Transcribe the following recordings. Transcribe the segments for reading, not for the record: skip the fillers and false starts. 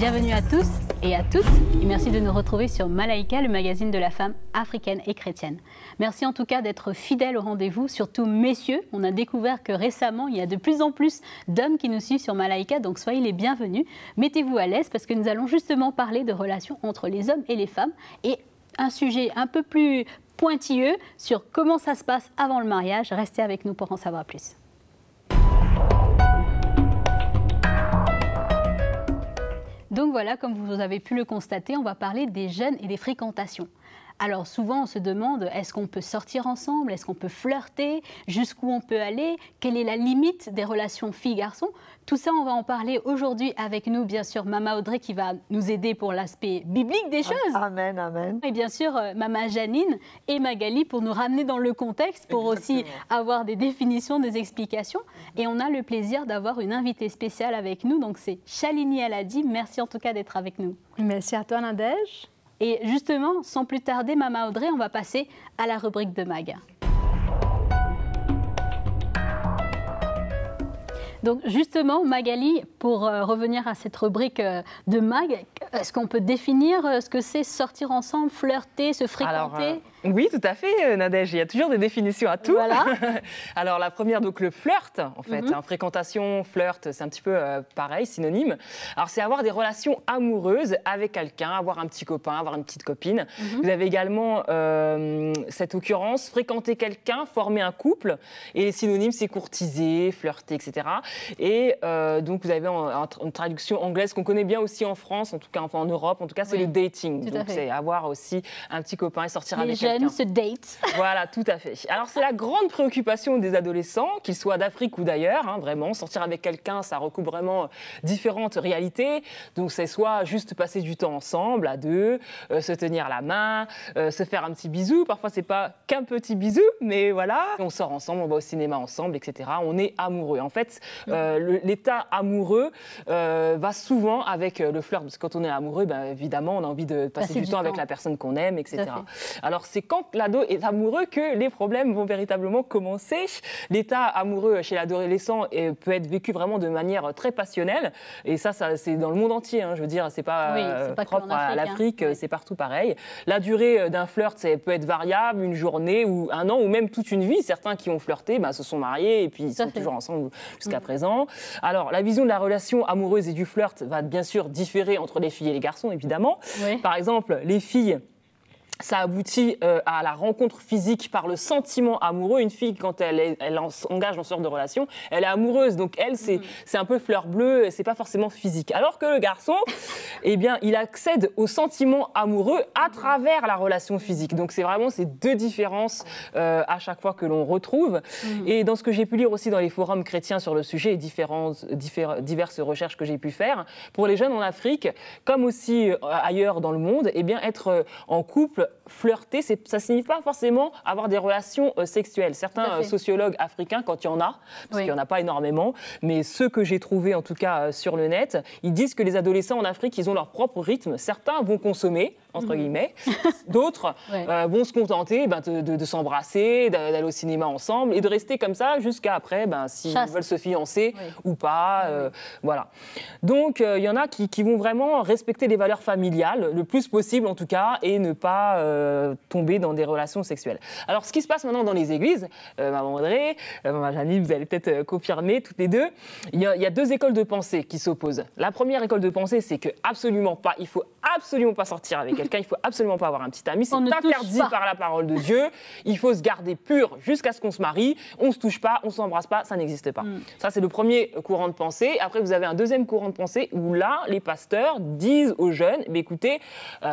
Bienvenue à tous et à toutes et merci de nous retrouver sur Malaika, le magazine de la femme africaine et chrétienne. Merci en tout cas d'être fidèles au rendez-vous, surtout messieurs. On a découvert que récemment, il y a de plus en plus d'hommes qui nous suivent sur Malaika, donc soyez les bienvenus. Mettez-vous à l'aise parce que nous allons justement parler de relations entre les hommes et les femmes et un sujet un peu plus pointilleux sur comment ça se passe avant le mariage. Restez avec nous pour en savoir plus. Donc voilà, comme vous avez pu le constater, on va parler des jeunes et des fréquentations. Alors souvent on se demande, est-ce qu'on peut sortir ensemble, est-ce qu'on peut flirter, jusqu'où on peut aller, quelle est la limite des relations filles-garçons? Tout ça, on va en parler aujourd'hui avec nous, bien sûr, Mama Audrey qui va nous aider pour l'aspect biblique des choses. Amen, amen. Et bien sûr, Mama Janine et Magali pour nous ramener dans le contexte, pour aussi avoir des définitions, des explications. Et on a le plaisir d'avoir une invitée spéciale avec nous, donc c'est Shalini Aladi. Merci en tout cas d'être avec nous. Merci à toi, Nadège. Et justement, sans plus tarder, Mama Audrey, on va passer à la rubrique de Mag. Donc justement, Magali, pour revenir à cette rubrique de Mag, est-ce qu'on peut définir ce que c'est sortir ensemble, flirter, se fréquenter? Oui, tout à fait, Nadège. Il y a toujours des définitions à tout. Voilà. Alors la première, donc le flirt, en fait. Fréquentation, flirt, c'est un petit peu pareil, synonyme. Alors c'est avoir des relations amoureuses avec quelqu'un, avoir un petit copain, avoir une petite copine. Vous avez également cette occurrence, fréquenter quelqu'un, former un couple. Et les synonymes, c'est courtiser, flirter, etc. Et donc vous avez une traduction anglaise qu'on connaît bien aussi en France, en tout cas en Europe, en tout cas c'est le dating. Donc c'est avoir aussi un petit copain et sortir avec quelqu'un. Les jeunes se datent. Voilà, tout à fait. Alors c'est la grande préoccupation des adolescents, qu'ils soient d'Afrique ou d'ailleurs, hein, vraiment. Sortir avec quelqu'un, ça recoupe vraiment différentes réalités. Donc c'est soit juste passer du temps ensemble, à deux, se tenir la main, se faire un petit bisou. Parfois c'est pas qu'un petit bisou, mais voilà. On sort ensemble, on va au cinéma ensemble, etc. On est amoureux. En fait, l'état amoureux va souvent avec le flirt. Parce que quand on est amoureux, ben, évidemment, on a envie de passer du temps avec la personne qu'on aime, etc. Alors, c'est quand l'ado est amoureux que les problèmes vont véritablement commencer. L'état amoureux chez l'adolescent peut être vécu vraiment de manière très passionnelle. Et ça c'est dans le monde entier. Hein, je veux dire, c'est pas propre à l'Afrique, c'est partout pareil. La durée d'un flirt, ça peut être variable, une journée ou un an ou même toute une vie. Certains qui ont flirté se sont mariés et puis ils sont toujours ensemble jusqu'à présent. Alors, la vision de la relation amoureuse et du flirt va bien sûr différer entre les filles et les garçons, évidemment. Oui. Par exemple, les filles, ça aboutit à la rencontre physique par le sentiment amoureux. Une fille, quand elle s'engage dans ce genre de relation, elle est amoureuse. Donc elle, c'est un peu fleur bleue, c'est pas forcément physique. Alors que le garçon, eh bien, il accède au sentiment amoureux à travers la relation physique. Donc c'est vraiment ces deux différences à chaque fois que l'on retrouve. Et dans ce que j'ai pu lire aussi dans les forums chrétiens sur le sujet et diverses recherches que j'ai pu faire, pour les jeunes en Afrique, comme aussi ailleurs dans le monde, eh bien, être en couple, flirter, ça ne signifie pas forcément avoir des relations sexuelles. Certains sociologues africains, quand il y en a, parce qu'il n'y en a pas énormément, mais ceux que j'ai trouvés en tout cas sur le net, ils disent que les adolescents en Afrique, ils ont leur propre rythme. Certains vont consommer, entre guillemets, d'autres vont se contenter de s'embrasser, d'aller au cinéma ensemble et de rester comme ça jusqu'à après, s'ils veulent se fiancer ou pas. Voilà. Donc, il y en a qui vont vraiment respecter les valeurs familiales, le plus possible en tout cas, et ne pas tomber dans des relations sexuelles. Alors, ce qui se passe maintenant dans les églises, Maman Audrey, Maman Janine, vous allez peut-être confirmer toutes les deux, il y a deux écoles de pensée qui s'opposent. La première école de pensée, c'est que absolument pas, il faut absolument pas sortir avec quelqu'un, il faut absolument pas avoir un petit ami, c'est interdit par la parole de Dieu, il faut se garder pur jusqu'à ce qu'on se marie, on se touche pas, on s'embrasse pas, ça n'existe pas. Ça, c'est le premier courant de pensée. Après, vous avez un deuxième courant de pensée où là, les pasteurs disent aux jeunes, écoutez,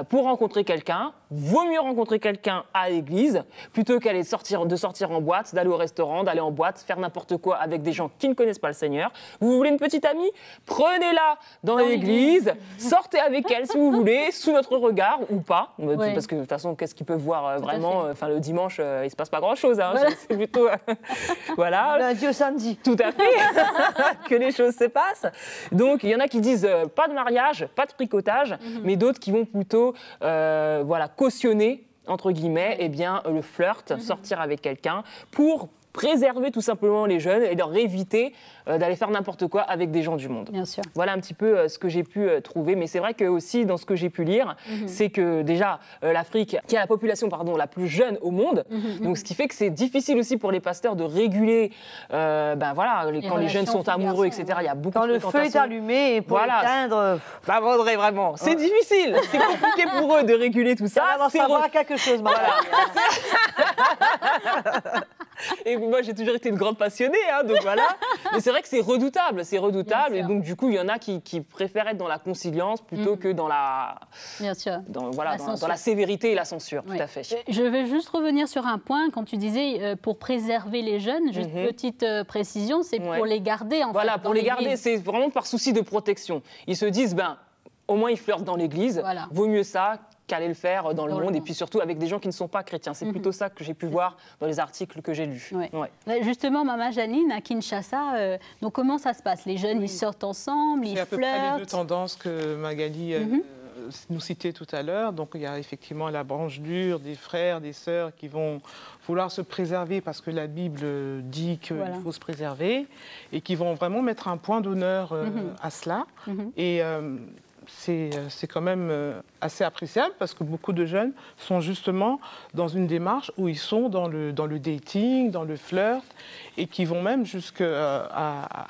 pour rencontrer quelqu'un, vaut mieux rencontrer quelqu'un à l'église plutôt qu'aller de sortir en boîte, d'aller au restaurant, d'aller en boîte, faire n'importe quoi avec des gens qui ne connaissent pas le Seigneur. Vous voulez une petite amie? Prenez-la dans l'église, sortez avec elle si vous voulez, sous notre regard ou pas, parce que de toute façon, qu'est-ce qu'ils peuvent voir vraiment? Enfin, le dimanche, il se passe pas grand-chose. Hein, voilà. C'est plutôt voilà. Lundi au samedi. Tout à fait. Que les choses se passent. Donc, il y en a qui disent pas de mariage, pas de tricotage, mais d'autres qui vont plutôt cautionner entre guillemets, eh bien, le flirt, sortir avec quelqu'un pour préserver tout simplement les jeunes et leur éviter d'aller faire n'importe quoi avec des gens du monde. Bien sûr. Voilà un petit peu ce que j'ai pu trouver. Mais c'est vrai que aussi dans ce que j'ai pu lire, c'est que déjà l'Afrique, qui a la population la plus jeune au monde, donc ce qui fait que c'est difficile aussi pour les pasteurs de réguler, quand les jeunes sont amoureux, etc. Il y a beaucoup quand de le feu est allumé et pour l'éteindre, Audrey, vraiment, c'est difficile, c'est compliqué pour eux de réguler tout ça. Ça va savoir quelque chose, voilà. Et moi, j'ai toujours été une grande passionnée, donc voilà. Mais c'est vrai que c'est redoutable. Et donc, du coup, il y en a qui préfèrent être dans la conciliance plutôt que dans la... Bien sûr. Dans la sévérité et la censure, tout à fait. Je vais juste revenir sur un point. Quand tu disais pour préserver les jeunes, juste petite précision, c'est pour les garder, en fait. Voilà, pour les garder, c'est vraiment par souci de protection. Ils se disent, au moins, ils flirtent dans l'église. Voilà. Vaut mieux ça qu'aller le faire dans le monde, et puis surtout avec des gens qui ne sont pas chrétiens. C'est plutôt ça que j'ai pu voir dans les articles que j'ai lus. Justement, Maman Janine, à Kinshasa, donc comment ça se passe? Les jeunes, ils sortent ensemble, ils flirtent? C'est à peu près les deux tendances que Magali nous citait tout à l'heure. Donc il y a effectivement la branche dure des frères, des sœurs qui vont vouloir se préserver parce que la Bible dit qu'il faut se préserver, et qui vont vraiment mettre un point d'honneur à cela. Et c'est quand même assez appréciable parce que beaucoup de jeunes sont justement dans une démarche où ils sont dans le dating, dans le flirt, et qui vont même jusqu'à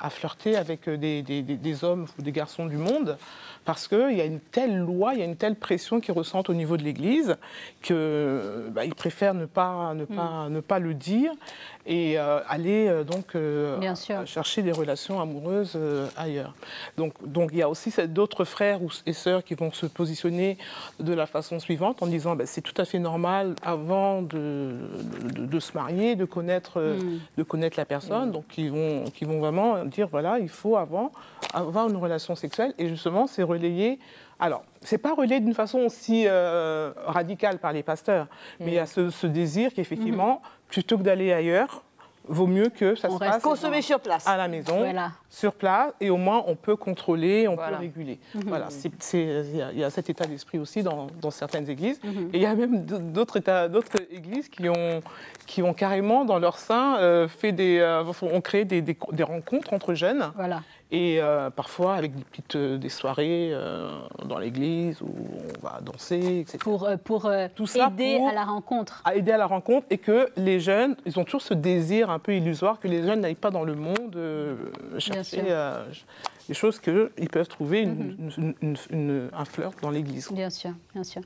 flirter avec des hommes ou des garçons du monde, parce qu'il y a une telle loi, il y a une telle pression qu'ils ressentent au niveau de l'Église qu'ils préfèrent ne pas le dire et aller chercher des relations amoureuses ailleurs. Donc il y a aussi d'autres frères et sœurs qui vont se positionner de la façon suivante en disant c'est tout à fait normal avant de se marier, de connaître la personne. Donc ils vont vraiment dire voilà, il faut avoir une relation sexuelle, et justement c'est relayé. Alors, ce n'est pas relayé d'une façon aussi radicale par les pasteurs, mais il y a ce désir qu'effectivement, plutôt que d'aller ailleurs, vaut mieux que ça se passe consommer sur place, à la maison, sur place, et au moins on peut contrôler, on peut réguler. Voilà, il y a cet état d'esprit aussi dans certaines églises. Et il y a même d'autres églises qui ont carrément dans leur sein ont créé des rencontres entre jeunes. Voilà. Et parfois avec des soirées dans l'église où on va danser, etc. Pour aider à la rencontre. À aider à la rencontre, et que les jeunes, ils ont toujours ce désir un peu illusoire que les jeunes n'aillent pas dans le monde chercher des choses qu'ils peuvent trouver un flirt dans l'église. Bien sûr, bien sûr.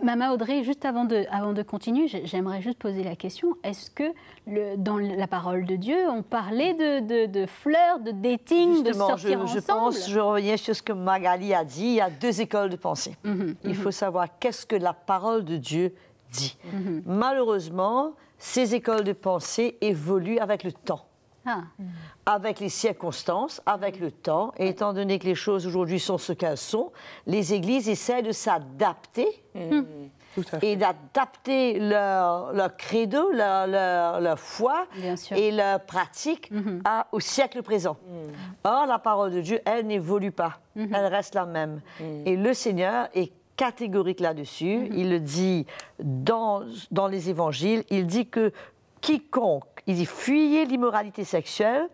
Maman Audrey, juste avant de continuer, j'aimerais juste poser la question. Est-ce que dans la parole de Dieu, on parlait de flirt, de dating, de sortir ensemble? Je reviens sur ce que Magali a dit. Il y a deux écoles de pensée. Il faut savoir qu'est-ce que la parole de Dieu dit. Malheureusement, ces écoles de pensée évoluent avec le temps. Avec les circonstances, avec le temps. Et étant donné que les choses aujourd'hui sont ce qu'elles sont, les églises essaient de s'adapter et d'adapter leur credo, leur foi et leur pratique au siècle présent. Or, la parole de Dieu, elle n'évolue pas. Elle reste la même. Et le Seigneur est catégorique là-dessus. Il le dit dans les évangiles. Il dit que quiconque, il dit, fuyez l'immoralité sexuelle,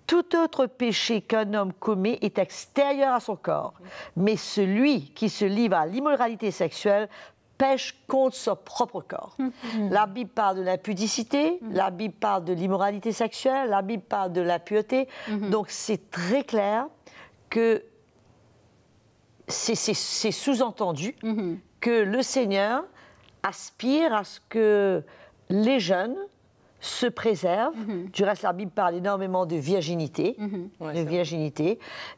tout autre péché qu'un homme commet est extérieur à son corps. Mais celui qui se livre à l'immoralité sexuelle pêche contre son propre corps. La Bible parle de l'impudicité, la Bible parle de l'immoralité sexuelle, la Bible parle de l'impureté. Donc c'est très clair que c'est sous-entendu que le Seigneur aspire à ce que les jeunes se préservent. Du reste, la Bible parle énormément de virginité,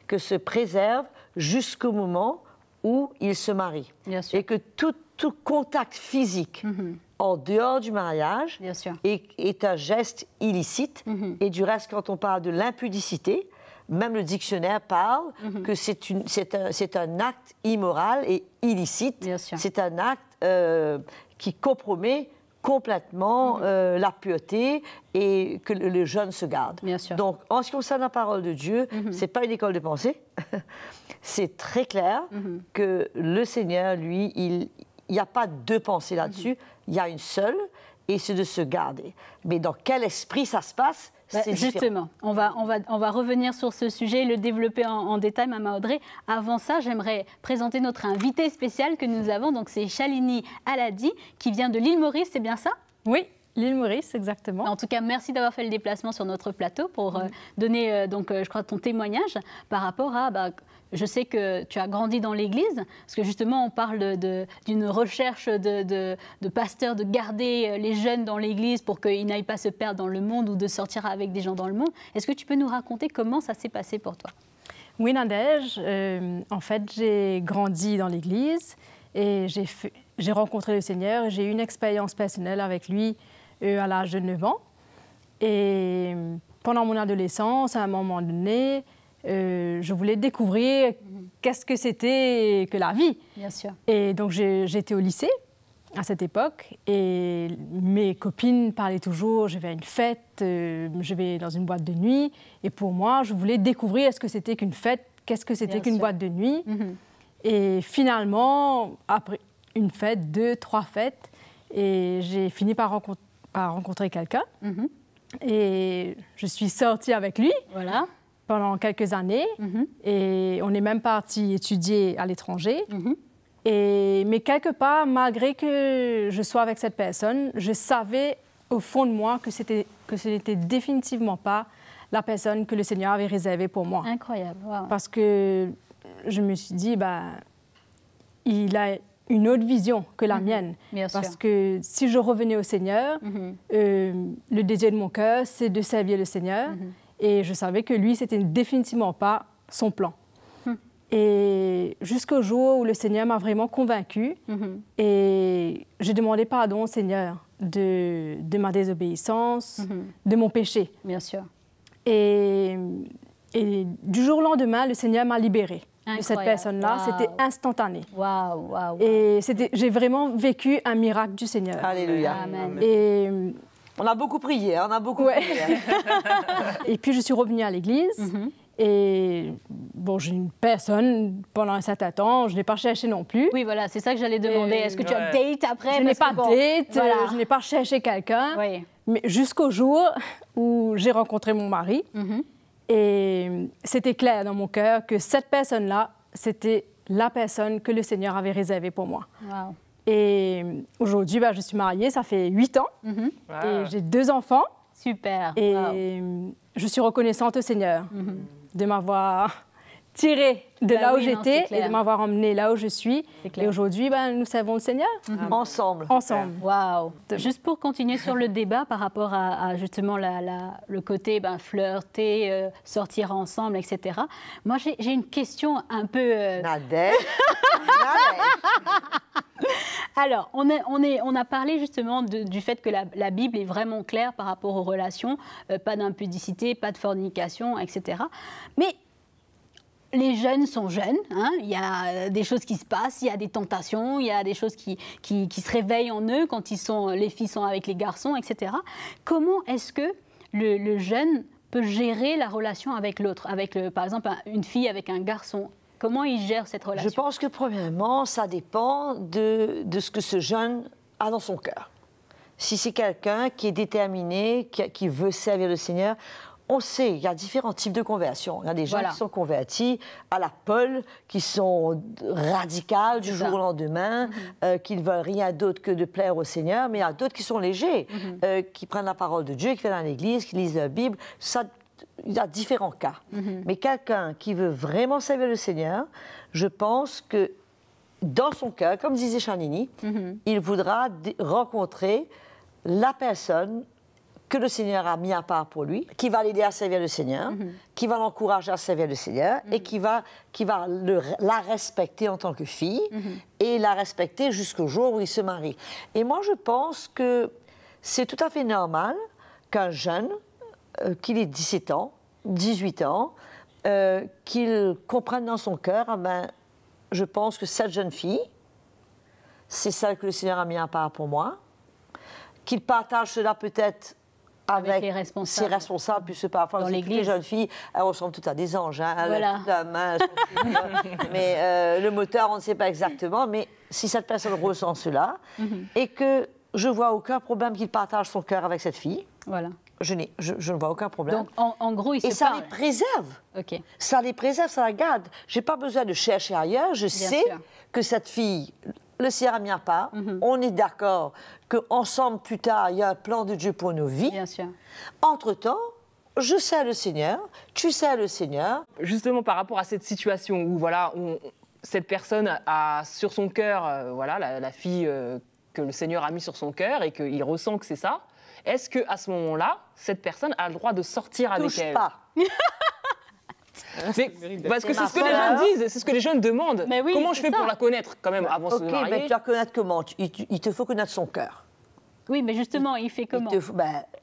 que se préservent jusqu'au moment où ils se marient. Et que tout contact physique en dehors du mariage est un geste illicite. Et du reste, quand on parle de l'impudicité, même le dictionnaire parle que c'est un acte immoral et illicite. C'est un acte qui compromet complètement la pureté et que le jeune se garde. Donc, en ce qui concerne la parole de Dieu, ce n'est pas une école de pensée. C'est très clair que le Seigneur, lui, il n'y a pas deux pensées là-dessus. Il y a une seule. et c'est de se garder. Mais dans quel esprit ça se passe? Justement, on va revenir sur ce sujet et le développer en détail, Maman Audrey. Avant ça, j'aimerais présenter notre invité spécial que nous avons. Donc, c'est Shalini Aladi, qui vient de l'île Maurice, c'est bien ça? Oui, l'île Maurice, exactement. En tout cas, merci d'avoir fait le déplacement sur notre plateau pour donner, je crois, ton témoignage par rapport à... je sais que tu as grandi dans l'Église, parce que justement, on parle d'une recherche de pasteurs de garder les jeunes dans l'Église pour qu'ils n'aillent pas se perdre dans le monde ou de sortir avec des gens dans le monde. Est-ce que tu peux nous raconter comment ça s'est passé pour toi? Oui, Nadège, en fait, j'ai grandi dans l'Église et j'ai rencontré le Seigneur. J'ai eu une expérience personnelle avec lui à l'âge de 9 ans. Et pendant mon adolescence, à un moment donné, je voulais découvrir qu'est-ce que c'était que la vie. Bien sûr. Et donc, j'étais au lycée à cette époque et mes copines parlaient toujours, je vais à une fête, je vais dans une boîte de nuit. Et pour moi, je voulais découvrir ce que c'était qu'une fête, qu'est-ce que c'était qu'une boîte de nuit. Et finalement, après une fête, 2, 3 fêtes, et j'ai fini par rencontrer quelqu'un. Et je suis sortie avec lui. Voilà. Pendant quelques années, et on est même parti étudier à l'étranger. Mais quelque part, malgré que je sois avec cette personne, je savais au fond de moi que ce n'était définitivement pas la personne que le Seigneur avait réservée pour moi. Incroyable. Wow. Parce que je me suis dit, il a une autre vision que la mienne. Bien Parce sûr. que si je revenais au Seigneur, le désir de mon cœur, c'est de servir le Seigneur. Et je savais que lui, c'était définitivement pas son plan. Et jusqu'au jour où le Seigneur m'a vraiment convaincue. Et j'ai demandé pardon au Seigneur de ma désobéissance, de mon péché. Bien sûr. Et du jour au lendemain, le Seigneur m'a libérée de cette personne-là. Wow. C'était instantané. Waouh, waouh. Et j'ai vraiment vécu un miracle du Seigneur. Alléluia. Amen. Et On a beaucoup prié, on a beaucoup prié. et puis je suis revenue à l'église. Et bon, j'ai une personne pendant un certain temps, je n'ai pas cherché non plus. Oui, voilà, c'est ça que j'allais demander. Est-ce que tu as date après? Je n'ai pas date, voilà. je n'ai pas cherché quelqu'un. Oui. Mais jusqu'au jour où j'ai rencontré mon mari. Et c'était clair dans mon cœur que cette personne-là, c'était la personne que le Seigneur avait réservée pour moi. Wow. Et aujourd'hui, je suis mariée, ça fait 8 ans. Et j'ai 2 enfants. Super. Et Wow. je suis reconnaissante au Seigneur de m'avoir tirée de là où oui, non, j'étais c'est clair. et de m'avoir emmenée là où je suis. C'est clair. Et aujourd'hui, nous servons le Seigneur Ensemble. ensemble. Waouh. Juste pour continuer sur le débat par rapport à justement le côté flirter, sortir ensemble, etc. Moi, j'ai une question un peu... Nadège. Alors, on a parlé justement du fait que la Bible est vraiment claire par rapport aux relations, pas d'impudicité, pas de fornication, etc. Mais les jeunes sont jeunes, hein, il y a des choses qui se passent, il y a des tentations, il y a des choses qui se réveillent en eux quand les filles sont avec les garçons, etc. Comment est-ce que le jeune peut gérer la relation avec l'autre, par exemple une fille avec un garçon? Comment il gère cette relation? Je pense que premièrement, ça dépend de ce que ce jeune a dans son cœur. Si c'est quelqu'un qui est déterminé, qui veut servir le Seigneur, on sait, il y a différents types de conversions. Il y a des gens qui sont convertis à la Paul, qui sont radicales du jour au lendemain, qui ne veulent rien d'autre que de plaire au Seigneur, mais il y a d'autres qui sont légers, qui prennent la parole de Dieu, qui viennent à l'église, qui lisent la Bible. Ça, il y a différents cas. Mais quelqu'un qui veut vraiment servir le Seigneur, je pense que dans son cœur, comme disait Shalini, il voudra rencontrer la personne que le Seigneur a mis à part pour lui, qui va l'aider à servir le Seigneur, qui va l'encourager à servir le Seigneur et qui va la respecter en tant que fille et la respecter jusqu'au jour où il se marie. Et moi, je pense que c'est tout à fait normal qu'un jeune, qu'il ait 17 ans, 18 ans, qu'il comprenne dans son cœur, je pense que cette jeune fille, c'est celle que le Seigneur a mis à part pour moi, qu'il partage cela peut-être avec ses responsables, puisque parfois, dans les jeunes filles, elles ressemblent toutes à des anges, hein, elles lèvent toute la main, elles sont mais le moteur, on ne sait pas exactement, mais si cette personne ressent cela, et que je vois aucun problème qu'il partage son cœur avec cette fille. Voilà. Je ne vois aucun problème. Donc, en gros, ils se Et ça parlent. les préserve. Ok. Ça les préserve, ça la garde. Je n'ai pas besoin de chercher ailleurs. Je sais sûr. que cette fille, le Seigneur a mis à part. On est d'accord qu'ensemble, plus tard, il y a un plan de Dieu pour nos vies. Bien sûr. Entre-temps, je sais le Seigneur, tu sais le Seigneur. Justement, par rapport à cette situation où voilà, cette personne a sur son cœur voilà, la fille que le Seigneur a mis sur son cœur et qu'il ressent que c'est ça, est-ce qu'à ce moment-là, cette personne a le droit de sortir avec Touche elle? pas. Parce que c'est ma ce que les sœur. jeunes disent, c'est ce que les jeunes demandent. Mais oui, comment je c'est fais ça. pour la connaître quand même avant de Ok, se mais marier? tu la connaître comment? Il te faut connaître son cœur. Oui, mais justement, il fait comment?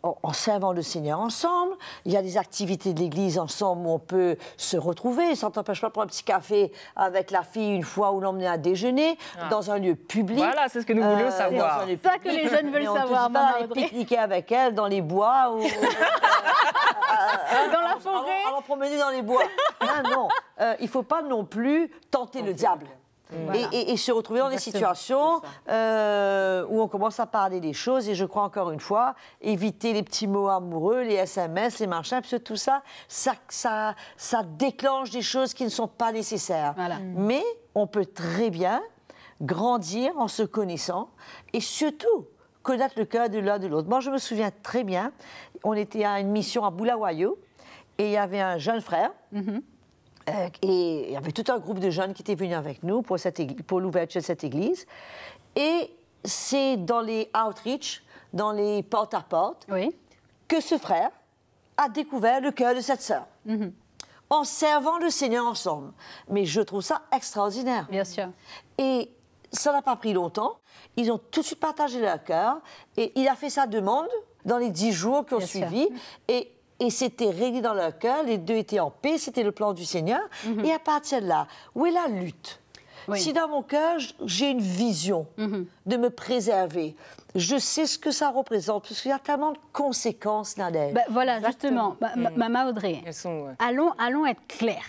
En servant le Seigneur ensemble, il y a des activités de l'Église ensemble où on peut se retrouver. Ça ne t'empêche pas de prendre un petit café avec la fille une fois ou l'emmener à déjeuner dans un lieu public. Voilà, c'est ce que nous voulions savoir. dans un lieu C'est ça que les jeunes veulent Mais on te savoir, dit pas maman d'aller Audrey. pique-niquer avec elle dans les bois ou Dans la forêt. allons promener dans les bois. Non, il ne faut pas non plus tenter le diable. Voilà. Et se retrouver dans des situations où on commence à parler des choses. Et je crois encore une fois, éviter les petits mots amoureux, les SMS, les machins, parce que tout ça, ça déclenche des choses qui ne sont pas nécessaires. Voilà. Mais on peut très bien grandir en se connaissant et surtout connaître le cœur de l'un de l'autre. Moi, je me souviens très bien, on était à une mission à Bulawayo et il y avait un jeune frère. Et il y avait tout un groupe de jeunes qui étaient venus avec nous pour l'ouverture de cette église. Et c'est dans les outreach, dans les porte-à-porte, Oui. que ce frère a découvert le cœur de cette sœur. En servant le Seigneur ensemble. Mais je trouve ça extraordinaire. Bien sûr. Et ça n'a pas pris longtemps. Ils ont tout de suite partagé leur cœur. Et il a fait sa demande dans les 10 jours qui ont Bien sûr. suivi. Et c'était réglé dans leur cœur. Les deux étaient en paix. C'était le plan du Seigneur. Et à partir de là, où est la lutte? Oui. Si dans mon cœur, j'ai une vision de me préserver, je sais ce que ça représente, parce qu'il y a tellement de conséquences, Nadège. Bah, voilà, justement, Maman Audrey, Elles sont, ouais. allons être clairs.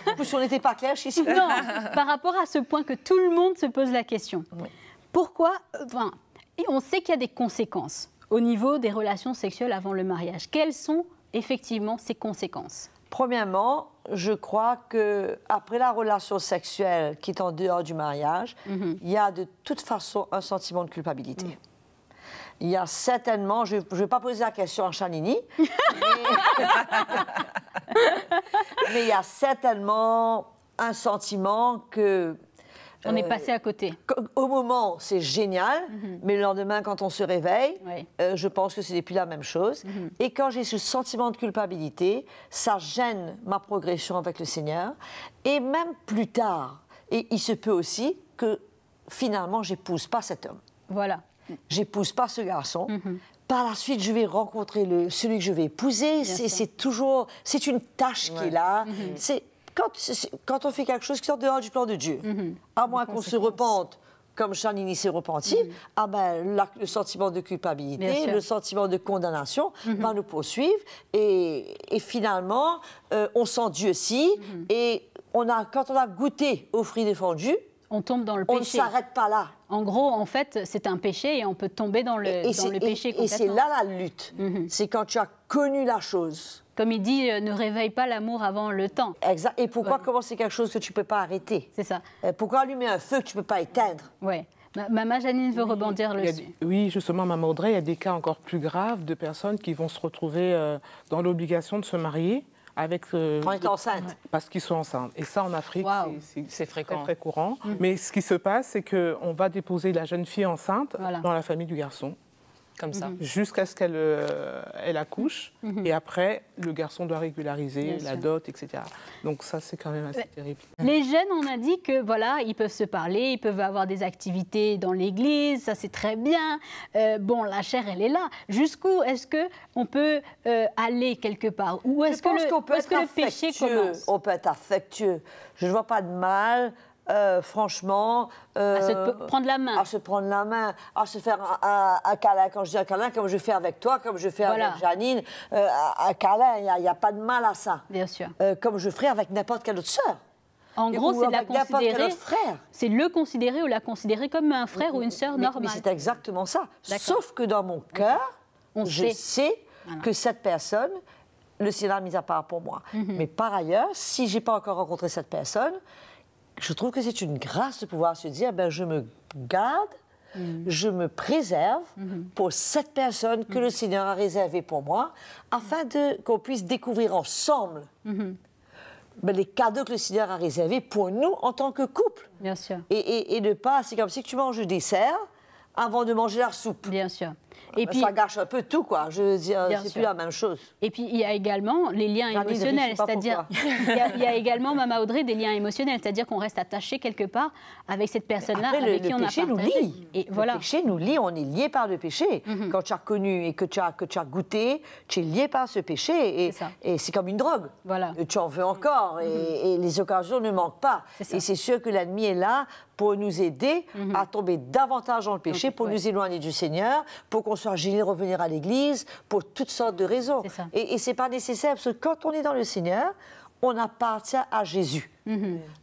En plus, on n'était pas clair ici. Non, par rapport à ce point que tout le monde se pose la question. Pourquoi on sait qu'il y a des conséquences au niveau des relations sexuelles avant le mariage. Quelles sont effectivement ces conséquences? Premièrement, je crois qu'après la relation sexuelle qui est en dehors du mariage, il y a de toute façon un sentiment de culpabilité. Il y a certainement, je ne vais pas poser la question à Chanini, mais il y a certainement un sentiment que... On est passé à côté. Au moment, c'est génial, mais le lendemain, quand on se réveille, Oui. je pense que ce n'est plus la même chose. Et quand j'ai ce sentiment de culpabilité, ça gêne ma progression avec le Seigneur. Et même plus tard, et il se peut aussi que finalement, j'épouse pas cet homme. Voilà. J'épouse pas ce garçon. Par la suite, je vais rencontrer celui que je vais épouser. C'est une tâche qui est là. Quand on fait quelque chose qui sort dehors du plan de Dieu, à moins qu'on se repente, comme Chanini s'est repenti, le sentiment de culpabilité, le sentiment de condamnation va nous poursuivre. Et finalement, on sent Dieu si. Et quand on a goûté au fruit défendu, On tombe dans le on ne péché. s'arrête pas là. En gros, en fait, c'est un péché et on peut tomber dans le péché complètement. Et c'est là la lutte. C'est quand tu as connu la chose. Comme il dit, ne réveille pas l'amour avant le temps. Exact. Et pourquoi Voilà. commencer quelque chose que tu ne peux pas arrêter? C'est ça. Pourquoi allumer un feu que tu ne peux pas éteindre? Ouais. Maman Janine veut rebondir dessus. Oui, justement, Maman Audrey, il y a des cas encore plus graves de personnes qui vont se retrouver dans l'obligation de se marier avec... En étant enceinte. Parce qu'ils sont enceintes. Et ça, en Afrique, Wow. c'est fréquent. très, très courant. Mais ce qui se passe, c'est qu'on va déposer la jeune fille enceinte Voilà. dans la famille du garçon, Comme ça. jusqu'à ce qu'elle elle accouche. Et après, le garçon doit régulariser Bien la sûr. dot, etc. Donc ça, c'est quand même assez terrible. Les jeunes, on a dit que voilà, ils peuvent se parler, ils peuvent avoir des activités dans l'église, ça c'est très bien. Bon, la chair, elle est là. Jusqu'où est-ce que on peut aller quelque part? Ou est-ce que, le péché commence? On peut être affectueux. Je ne vois pas de mal, franchement... Prendre la main. À se prendre la main, à se faire un câlin. Quand je dis un câlin, comme je fais avec toi, comme je fais Voilà. avec Janine, un câlin, il n'y a pas de mal à ça. Bien sûr. Comme je ferais avec n'importe quelle autre sœur. En gros, c'est le considérer ou la considérer comme un frère ou une sœur normale. Mais c'est exactement ça. Sauf que dans mon cœur, je sais que cette personne, le Seigneur a mis à part pour moi. Mais par ailleurs, si je n'ai pas encore rencontré cette personne, je trouve que c'est une grâce de pouvoir se dire, ben, je me garde, je me préserve pour cette personne que le Seigneur a réservée pour moi, afin qu'on puisse découvrir ensemble les cadeaux que le Seigneur a réservés pour nous en tant que couple. Bien sûr. Et ne pas, c'est comme si tu manges le dessert avant de manger la soupe. Bien sûr. Et puis, ça gâche un peu tout, quoi. Je veux dire, c'est plus la même chose. Et puis, il y a également les liens émotionnels. C'est-à-dire, il y a également, Maman Audrey, des liens émotionnels. C'est-à-dire qu'on reste attaché quelque part avec cette personne-là avec qui on a partagé. Le péché nous lie. Et voilà. Le péché nous lie, on est lié par le péché. Quand tu as connu et que tu as goûté, tu es lié par ce péché. Et c'est comme une drogue. Voilà. Tu en veux encore. Et les occasions ne manquent pas. Et c'est sûr que l'ennemi est là pour nous aider à tomber davantage dans le péché, pour nous éloigner du Seigneur, pour qu'on soit gêné de revenir à l'Église, pour toutes sortes de raisons. Et ce n'est pas nécessaire, parce que quand on est dans le Seigneur, on appartient à Jésus.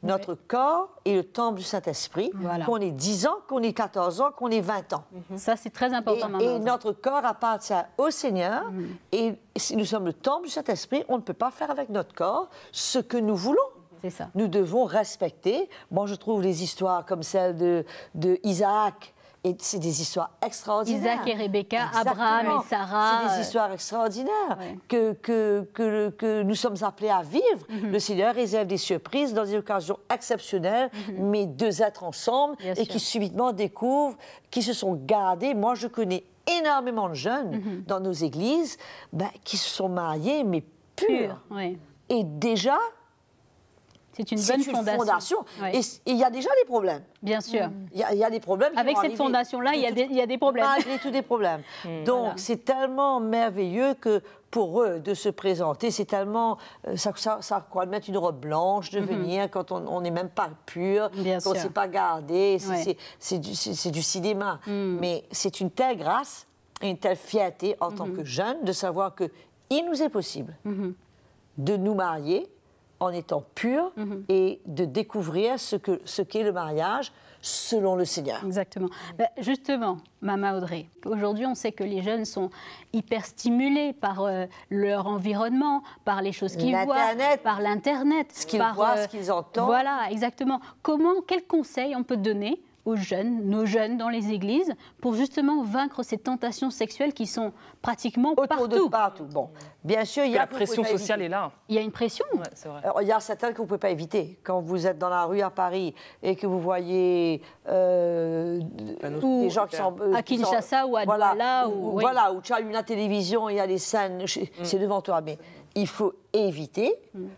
Notre corps est le temple du Saint-Esprit, qu'on ait 10 ans, qu'on ait 14 ans, qu'on ait 20 ans. Ça, c'est très important. Et notre corps appartient au Seigneur, et si nous sommes le temple du Saint-Esprit, on ne peut pas faire avec notre corps ce que nous voulons. Ça. Nous devons respecter. Moi, je trouve les histoires comme celle de Isaac, et c'est des histoires extraordinaires. Isaac et Rebecca, Abraham et Sarah. C'est des histoires extraordinaires que nous sommes appelés à vivre. Le Seigneur réserve des surprises dans des occasions exceptionnelles, mais deux êtres ensemble qui subitement découvrent, qui se sont gardés. Moi, je connais énormément de jeunes dans nos églises qui se sont mariés, mais purs. Et déjà... C'est une bonne fondation. Et il y a déjà des problèmes. Bien sûr. Il y a des problèmes. Avec cette fondation-là, il y a des problèmes. Malgré tous des problèmes. Donc, c'est tellement merveilleux que pour eux, de se présenter, c'est tellement... Ça quoi, de mettre une robe blanche, de venir quand on n'est même pas pur, qu'on ne s'est pas gardé. C'est du cinéma. Mais c'est une telle grâce et une telle fierté en tant que jeune de savoir qu'il nous est possible de nous marier en étant pur et de découvrir ce qu'est le mariage selon le Seigneur. Exactement. Justement, Maman Audrey, aujourd'hui, on sait que les jeunes sont hyper stimulés par leur environnement, par les choses qu'ils voient, par l'Internet. Ce qu'ils voient, ce qu'ils entendent. Voilà, exactement. Quels conseils on peut donner aux jeunes, nos jeunes dans les églises, pour justement vaincre ces tentations sexuelles qui sont pratiquement partout. Bon, bien sûr, la pression sociale est là. Il y a une pression. Ouais, c'est vrai. Alors, il y a certaines que vous ne pouvez pas éviter. Quand vous êtes dans la rue à Paris et que vous voyez des gens qui sont... à Kinshasa ou à Douala. Voilà, où tu allumes la télévision, il y a des scènes, c'est devant toi, mais... Il faut éviter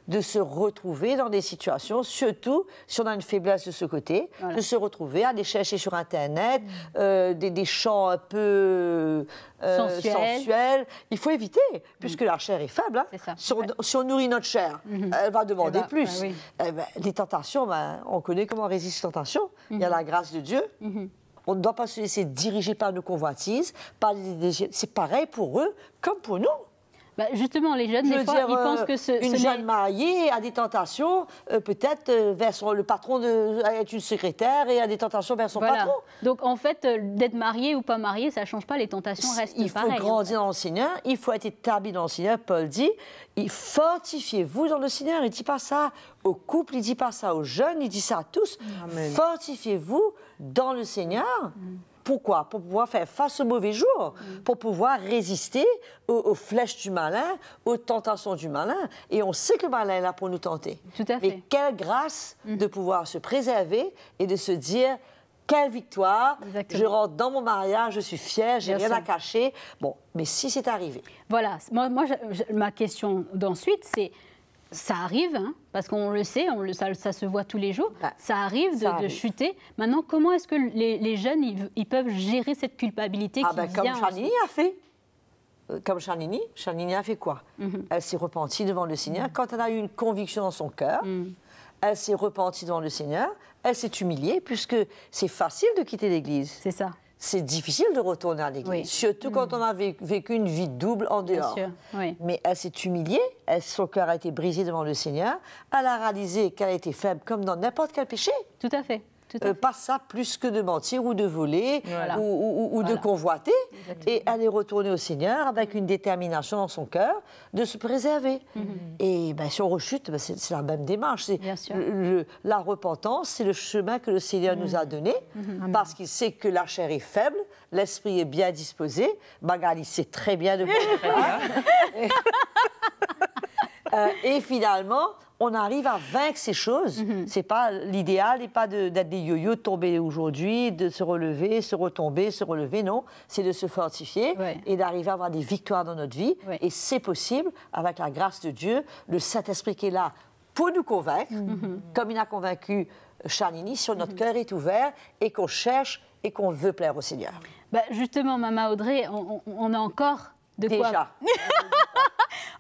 de se retrouver dans des situations, surtout si on a une faiblesse de ce côté, de se retrouver à aller chercher sur Internet des chants un peu sensuels. Il faut éviter, puisque la chair est faible. Si on nourrit notre chair, elle va demander plus. Les tentations, on connaît comment résister aux tentations. Il y a la grâce de Dieu. On ne doit pas se laisser diriger par nos convoitises. C'est pareil pour eux comme pour nous. Justement, les jeunes, des fois, ils pensent que une jeune mariée a des tentations, peut-être vers le patron est une secrétaire et a des tentations vers son patron. Donc, en fait, d'être marié ou pas marié, ça ne change pas, les tentations restent pareilles. Il faut grandir dans le Seigneur, il faut être établi dans le Seigneur. Paul dit, fortifiez-vous dans le Seigneur. Il ne dit pas ça aux couples, il ne dit pas ça aux jeunes, il dit ça à tous. Fortifiez-vous dans le Seigneur. Pourquoi? Pour pouvoir faire face aux mauvais jours, pour pouvoir résister aux flèches du malin, aux tentations du malin. Et on sait que le malin est là pour nous tenter. Tout à fait. Mais quelle grâce de pouvoir se préserver et de se dire, quelle victoire, je rentre dans mon mariage, je suis fière, j'ai rien à cacher. Bon, mais si c'est arrivé. Voilà, ma question d'ensuite, c'est... Ça arrive, parce qu'on le sait, ça se voit tous les jours, ça arrive de chuter. Maintenant, comment est-ce que les jeunes ils peuvent gérer cette culpabilité qui vient comme Charlini a fait. Comme Charlini a fait quoi? Elle s'est repentie devant le Seigneur. Quand elle a eu une conviction dans son cœur, elle s'est repentie devant le Seigneur, elle s'est humiliée, puisque c'est facile de quitter l'Église. C'est ça. c'est difficile de retourner à l'église, Oui. surtout quand on a vécu une vie double en dehors. Bien sûr, oui. Mais elle s'est humiliée, son cœur a été brisé devant le Seigneur, elle a réalisé qu'elle était faible comme dans n'importe quel péché. Tout à fait. Tout à fait. Pas ça plus que de mentir ou de voler Voilà. ou de Voilà. convoiter. Et elle est retournée au Seigneur avec une détermination dans son cœur de se préserver. Et ben, si on rechute, ben, c'est la même démarche. Bien sûr. La repentance, c'est le chemin que le Seigneur nous a donné parce qu'il sait que la chair est faible, l'esprit est bien disposé. Magali sait très bien de quoi on parle. Et finalement, on arrive à vaincre ces choses. C'est pas l'idéal, n'est pas d'être des yo-yo, de tomber aujourd'hui, de se relever, se retomber, se relever. Non, c'est de se fortifier et d'arriver à avoir des victoires dans notre vie. Et c'est possible avec la grâce de Dieu, le Saint-Esprit qui est là pour nous convaincre, comme il a convaincu Charlini, si notre cœur est ouvert et qu'on cherche et qu'on veut plaire au Seigneur. Bah, justement, Maman Audrey, on a encore de quoi... Déjà.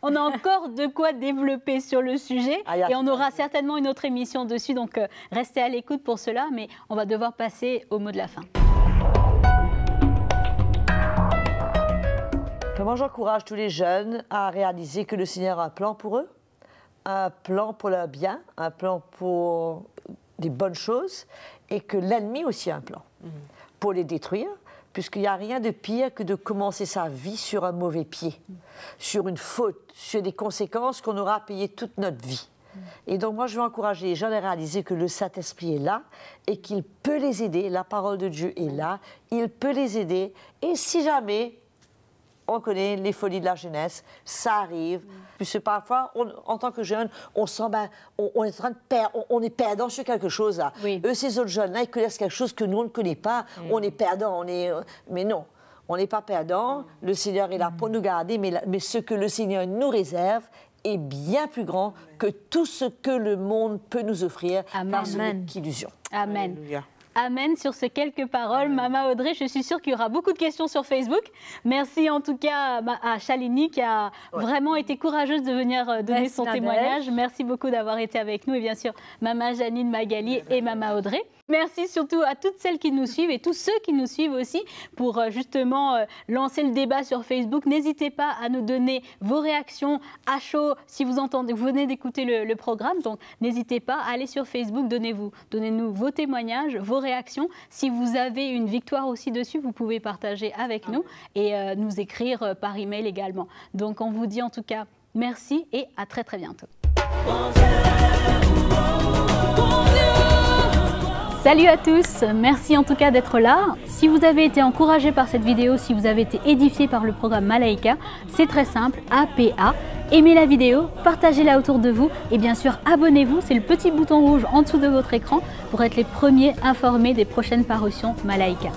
On a encore de quoi développer sur le sujet et on aura certainement une autre émission dessus, donc restez à l'écoute pour cela, mais on va devoir passer au mot de la fin. Moi, j'encourage tous les jeunes à réaliser que le Seigneur a un plan pour eux, un plan pour leur bien, un plan pour des bonnes choses, et que l'ennemi aussi a un plan pour les détruire, puisqu'il n'y a rien de pire que de commencer sa vie sur un mauvais pied, sur une faute, sur des conséquences qu'on aura à payer toute notre vie. Et donc moi, je veux encourager les gens à réaliser que le Saint-Esprit est là et qu'il peut les aider, la parole de Dieu est là, il peut les aider, et si jamais... On connaît les folies de la jeunesse, ça arrive. Puisque parfois, en tant que jeune, on sent, on est en train de perdre, on est perdant sur quelque chose là. Oui. Eux, ces autres jeunes-là, ils connaissent quelque chose que nous, on ne connaît pas. On est perdant, mais non, on n'est pas perdant. Le Seigneur est là pour nous garder, mais ce que le Seigneur nous réserve est bien plus grand que tout ce que le monde peut nous offrir. Amen. Car ce n'est qu'illusion. Amen. Alléluia. Amen sur ces quelques paroles. Maman Audrey, je suis sûre qu'il y aura beaucoup de questions sur Facebook. Merci en tout cas à Charlini qui a vraiment été courageuse de venir donner son témoignage. Merci beaucoup d'avoir été avec nous et bien sûr Maman Janine, Magali et Maman Audrey. Merci surtout à toutes celles qui nous suivent et tous ceux qui nous suivent aussi pour justement lancer le débat sur Facebook. N'hésitez pas à nous donner vos réactions à chaud si vous venez d'écouter le programme. Donc n'hésitez pas à aller sur Facebook, donnez-nous vos témoignages, vos réactions. Si vous avez une victoire aussi dessus, vous pouvez partager avec nous et nous écrire par email également. Donc on vous dit en tout cas merci et à très très bientôt. Salut à tous, merci en tout cas d'être là. Si vous avez été encouragé par cette vidéo, si vous avez été édifié par le programme Malaika, c'est très simple, APA. Aimez la vidéo, partagez-la autour de vous et bien sûr abonnez-vous, c'est le petit bouton rouge en dessous de votre écran pour être les premiers informés des prochaines parutions Malaika.